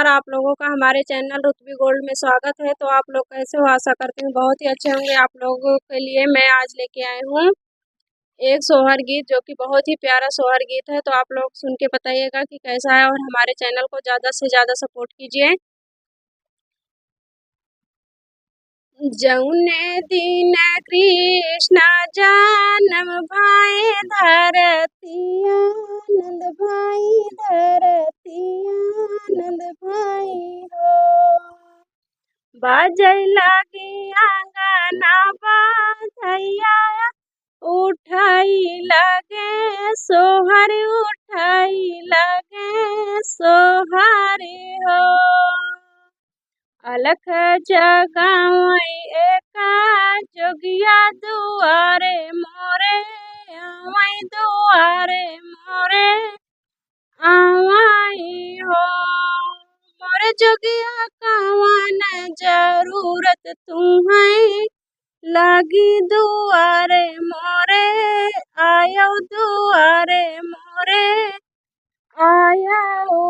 नमस्कार, आप लोगों का हमारे चैनल रुतबी गोल्ड में स्वागत है। तो आप लोग कैसे हो? आशा करती हूँ बहुत ही अच्छे होंगे। आप लोगों के लिए मैं आज लेके आई हूँ एक सोहर गीत, जो कि बहुत ही प्यारा सोहर गीत है। तो आप लोग सुन के बताइएगा कि कैसा है, और हमारे चैनल को ज़्यादा से ज़्यादा सपोर्ट कीजिए। जौने दिन कृष्ण जन्म भाई धरतिया, नंद भाई धरतिया, नंद भाई हो। बाजै लागी आंगना बाधैया, उठाई लगे सोहर, उठाई लगे सोहरी हो। अलख जगावई एका जोगिया दुआरे मोरे, आवई दुआरे मोरे आवई हो। मोरे जोगिया कवन जरूरत तुम्हें, लागी दुआरे मोरे, आयो दुआरे मोरे आया हो।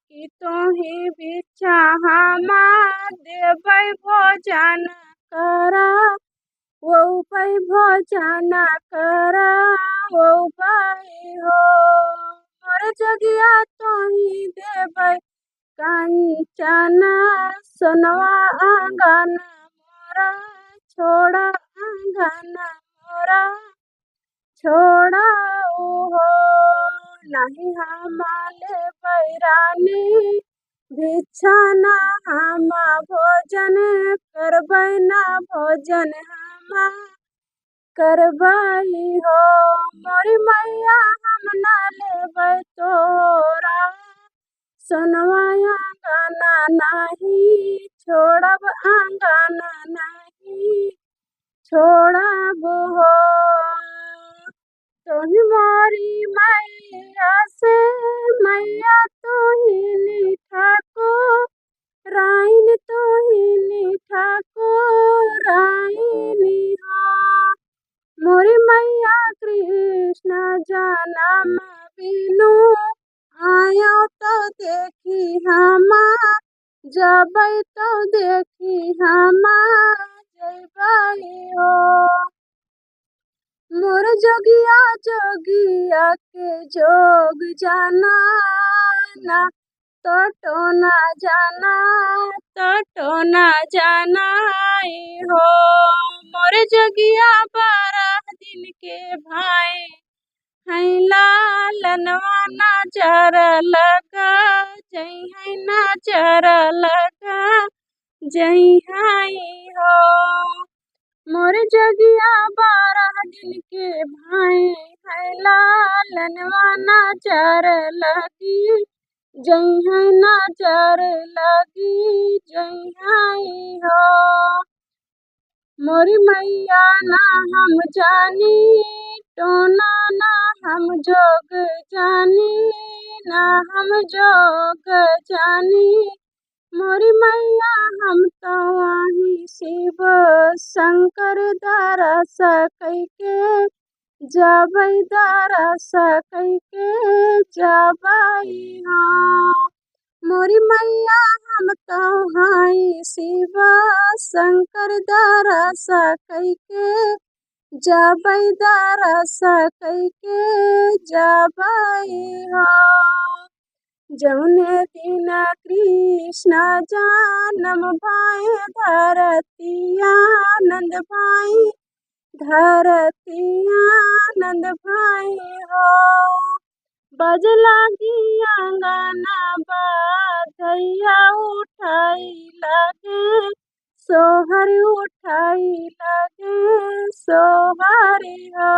कि तुही बिचा हमा देबै भोजन करा, वो पै भोजन करा, वो पाई हो। मोर जगिया तुही देबै कंचन सोनवा आंगन मोरा, छोड़ा आंगन मोरा छोड़ा हो। नहीं हमारे बैरानी बिछाना, हम भोजन करबै ना, भोजन हम करबै हो। मोरी मैया हम ना लेबै तोरा, सोनवा आंगना नहीं छोड़ब, आंगना नहीं छोड़ब हो। तोही मोरी मैया से मैया तोही ठाकुर राइन, तोही ठाकुर राइनी हो। मोरी मैया कृष्ण जन्म बिनु आयो तो देखी हमा, जबै तो देखी हमा जबै हो। मोर जोगिया जोगिया के जोग जाना ना, तो ना जाना, तो ना जाना हो। मोर जोगिया 12 दिन के भाई हैं, लालनवा नजर लगा जई है, नजर लगा जई है हो। मोर जगिया 12 दिन के भाई है, लालनवा नजर लगी जई है, नजर लगी जई है हो। मोरी मैया ना हम जानी टोना, ना हम जोग जानी, ना हम जोग जानी। मोरी मैया हम तो आही शिव शंकर दरस कैके जबै, दरस कैके जबै हो। मोरी मैया हम तो हाई शिव शंकर दरस कैके जबै, दरस कैके जबै हो। जौने दिन कृष्ण जन्म भाई धरतिया, नंद भाई धरतिया, नंद भाई हो। बज लागी आंगना बाधैया, उठाई लगे सोहर, उठाई लगे सोहरी हो।